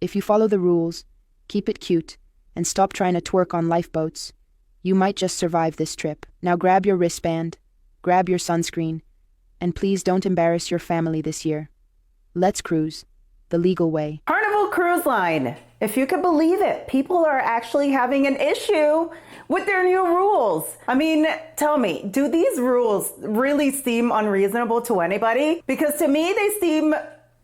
If you follow the rules, keep it cute, and stop trying to twerk on lifeboats, you might just survive this trip. Now grab your wristband, grab your sunscreen, and please don't embarrass your family this year. Let's cruise the legal way. Carnival Cruise Line. If you can believe it, people are actually having an issue with their new rules. I mean, tell me, do these rules really seem unreasonable to anybody? Because to me, they seem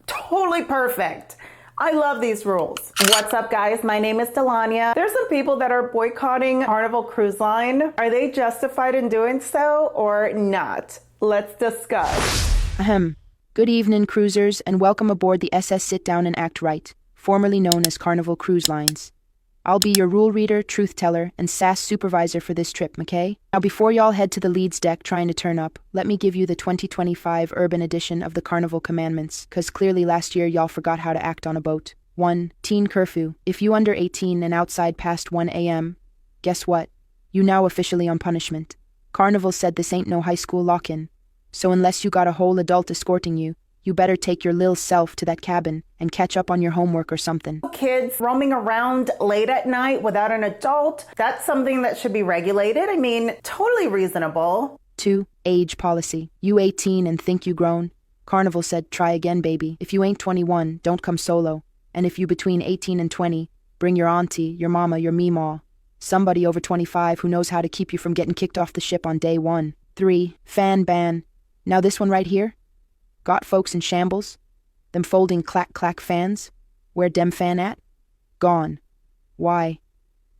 totally perfect. I love these rules. What's up, guys? My name is Delania. There's some people that are boycotting Carnival Cruise Line. Are they justified in doing so or not? Let's discuss. Ahem. Good evening, cruisers, and welcome aboard the SS Sit Down and Act Right, formerly known as Carnival Cruise Lines. I'll be your rule reader, truth teller, and SAS supervisor for this trip, McKay. Now, before y'all head to the leads deck trying to turn up, let me give you the 2025 urban edition of the Carnival Commandments, cause clearly last year y'all forgot how to act on a boat. 1. Teen curfew. If you under 18 and outside past 1 a.m., guess what? You now officially on punishment. Carnival said this ain't no high school lock-in. So unless you got a whole adult escorting you, you better take your lil self to that cabin and catch up on your homework or something. Kids roaming around late at night without an adult, that's something that should be regulated. I mean, totally reasonable. 2. Age policy. You 18 and think you grown? Carnival said, try again, baby. If you ain't 21, don't come solo. And if you between 18 and 20, bring your auntie, your mama, your meemaw. Somebody over 25 who knows how to keep you from getting kicked off the ship on day 1. 3. Fan ban. Now this one right here? Got folks in shambles? Them folding clack-clack fans? Where dem fan at? Gone. Why?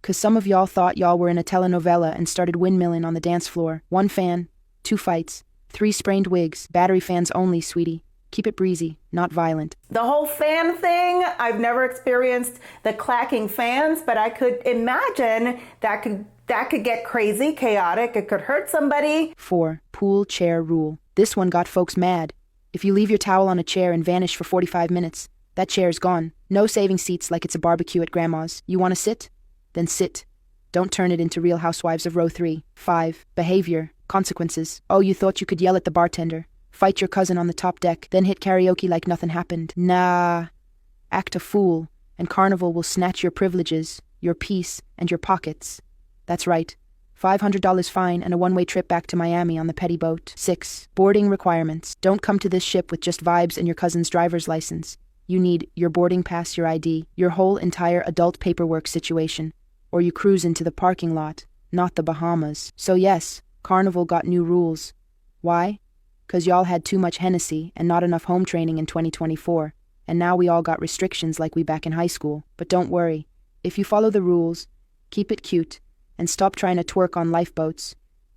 'Cause some of y'all thought y'all were in a telenovela and started windmilling on the dance floor. 1 fan, 2 fights, 3 sprained wigs, battery fans only, sweetie. Keep it breezy, not violent. The whole fan thing, I've never experienced the clacking fans, but I could imagine that could get crazy, chaotic. It could hurt somebody. 4. Pool chair rule. This one got folks mad. If you leave your towel on a chair and vanish for 45 minutes, that chair's gone. No saving seats like it's a barbecue at grandma's. You want to sit? Then sit. Don't turn it into Real Housewives of Row 3. 5. Behavior. Consequences. Oh, you thought you could yell at the bartender, fight your cousin on the top deck, then hit karaoke like nothing happened. Nah. Act a fool, and Carnival will snatch your privileges, your peace, and your pockets. That's right. $500 fine and a one-way trip back to Miami on the petty boat. 6. Boarding requirements. Don't come to this ship with just vibes and your cousin's driver's license. You need your boarding pass, your ID, your whole entire adult paperwork situation, or you cruise into the parking lot, not the Bahamas. So yes, Carnival got new rules. Why? 'Cause y'all had too much Hennessy and not enough home training in 2024, and now we all got restrictions like we back in high school. But don't worry. If you follow the rules, keep it cute, and stop trying to twerk on lifeboats,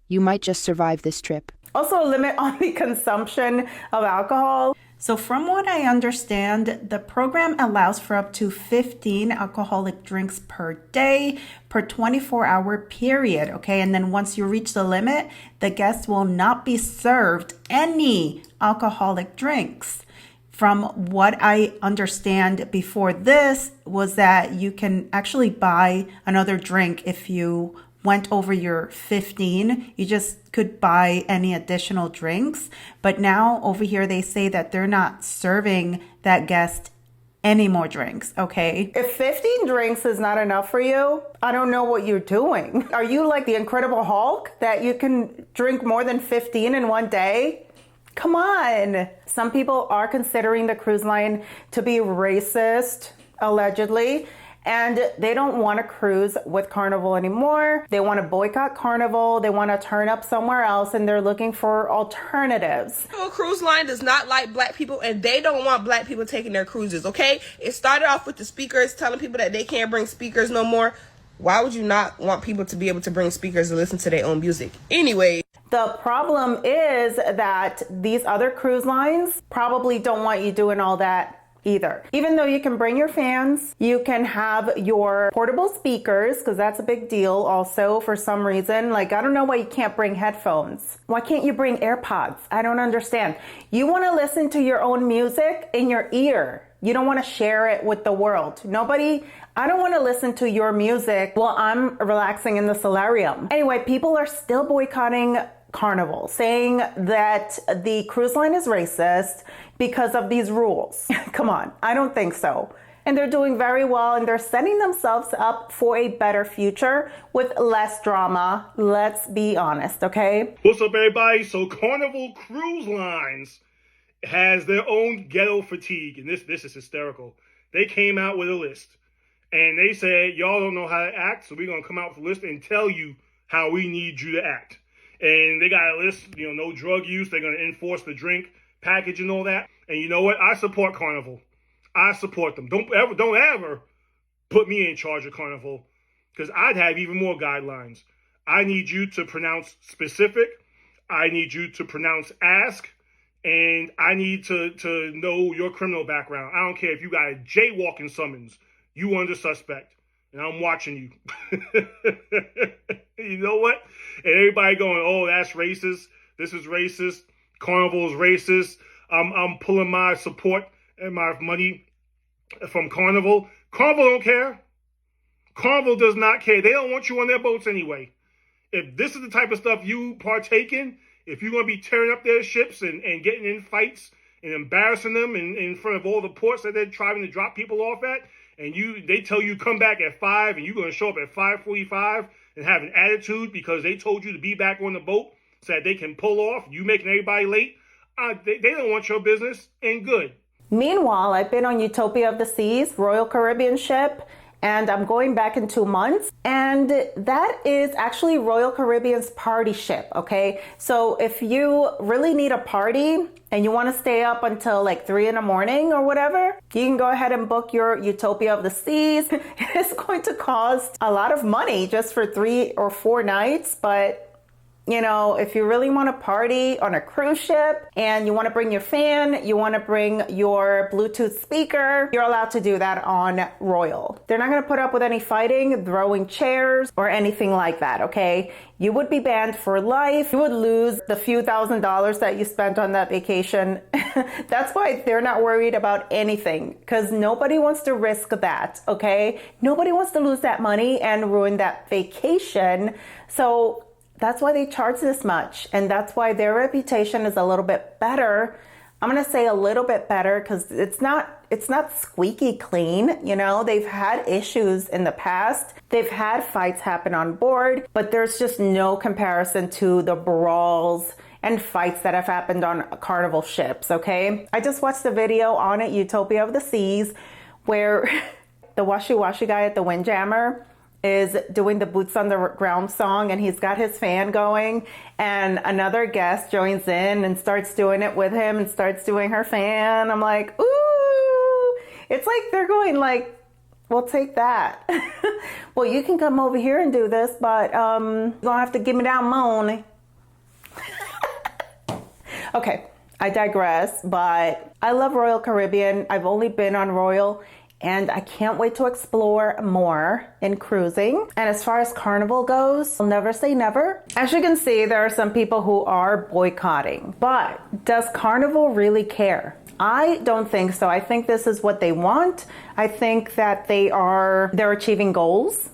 you might just survive this trip. Also a limit on the consumption of alcohol. So from what I understand, the program allows for up to 15 alcoholic drinks per day per 24-hour period, okay? And then once you reach the limit, the guests will not be served any alcoholic drinks. From what I understand before this was that you can actually buy another drink if you went over your 15. You just could buy any additional drinks. But now over here, they say that they're not serving that guest any more drinks, okay? If 15 drinks is not enough for you, I don't know what you're doing. Are you like the Incredible Hulk that you can drink more than 15 in one day? Come on. Some people are considering the cruise line to be racist, allegedly, and they don't want to cruise with Carnival anymore. They want to boycott Carnival. They want to turn up somewhere else, and they're looking for alternatives. Carnival Cruise Line does not like black people, and they don't want black people taking their cruises, okay? It started off with the speakers telling people that they can't bring speakers no more. Why would you not want people to be able to bring speakers and listen to their own music? Anyway. The problem is that these other cruise lines probably don't want you doing all that either. Even though you can bring your fans, you can have your portable speakers, because that's a big deal also for some reason. Like, I don't know why you can't bring headphones. Why can't you bring AirPods? I don't understand. You want to listen to your own music in your ear. You don't want to share it with the world. I don't want to listen to your music while I'm relaxing in the solarium. Anyway, people are still boycotting Carnival, saying that the cruise line is racist because of these rules. Come on, I don't think so. and they're doing very well, and they're setting themselves up for a better future with less drama. Let's be honest, okay? What's up, everybody? So Carnival Cruise Lines has their own ghetto fatigue, and this is hysterical. They came out with a list, and they said, y'all don't know how to act, so we're going to come out with a list and tell you how we need you to act. And they got a list, no drug use. They're going to enforce the drink package and all that. And you know what? I support Carnival. I support them. Don't ever put me in charge of Carnival, because I'd have even more guidelines. I need you to pronounce specific. I need you to pronounce ask. And I need to know your criminal background. I don't care if you got a jaywalking summons. You under suspect. And I'm watching you. You know what? And everybody going, oh, that's racist. This is racist. Carnival is racist. I'm pulling my support and my money from Carnival. Carnival don't care. Carnival does not care. They don't want you on their boats anyway. If this is the type of stuff you partake in, if you're going to be tearing up their ships and getting in fights and embarrassing them in front of all the ports that they're trying to drop people off at, and they tell you come back at 5 and you're going to show up at 5:45 and have an attitude because they told you to be back on the boat so that they can pull off, you making everybody late, they don't want your business, and good. Meanwhile, I've been on Utopia of the Seas, Royal Caribbean ship, and I'm going back in 2 months. And that is actually Royal Caribbean's party ship, okay? So if you really need a party and you want to stay up until like 3 in the morning or whatever, you can go ahead and book your Utopia of the Seas. It's going to cost a lot of money just for 3 or 4 nights, but if you really want to party on a cruise ship and you want to bring your fan, you want to bring your Bluetooth speaker, you're allowed to do that on Royal. They're not going to put up with any fighting, throwing chairs, or anything like that, okay? You would be banned for life. You would lose the few $1,000s that you spent on that vacation. That's why they're not worried about anything, because nobody wants to risk that, okay? Nobody wants to lose that money and ruin that vacation. So that's why they charge this much, and that's why their reputation is a little bit better. I'm going to say a little bit better because it's not squeaky clean. They've had issues in the past. They've had fights happen on board, but there's just no comparison to the brawls and fights that have happened on Carnival ships, okay? I just watched a video on it, Utopia of the Seas, where the washy-washy guy at the Windjammer is doing the boots on the ground song, and he's got his fan going, and another guest joins in and starts doing it with him and starts doing her fan. I'm like, ooh, it's like they're going like, we'll take that. Well, you can come over here and do this, but you're gonna have to give me that money. Okay, I digress, but I love Royal Caribbean. I've only been on Royal, and I can't wait to explore more in cruising. And as far as Carnival goes, I'll never say never. As you can see, there are some people who are boycotting. But does Carnival really care? I don't think so. I think this is what they want. I think that they're achieving goals.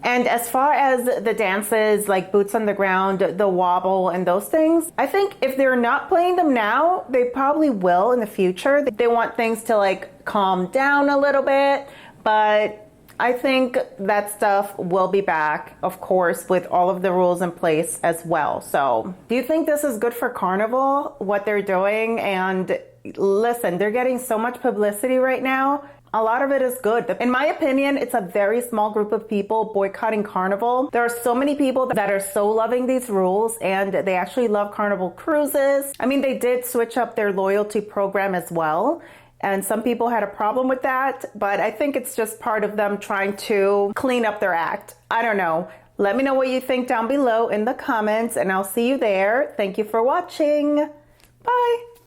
And as far as the dances, like boots on the ground, the wobble, and those things, I think if they're not playing them now, they probably will in the future. They want things to like calm down a little bit, but I think that stuff will be back, of course, with all of the rules in place as well. So do you think this is good for Carnival, what they're doing? And listen, they're getting so much publicity right now. A lot of it is good. In my opinion, it's a very small group of people boycotting Carnival. There are so many people that are so loving these rules, and they actually love Carnival Cruises. I mean, they did switch up their loyalty program as well, and some people had a problem with that, but I think it's just part of them trying to clean up their act. I don't know. Let me know what you think down below in the comments, and I'll see you there. Thank you for watching. Bye.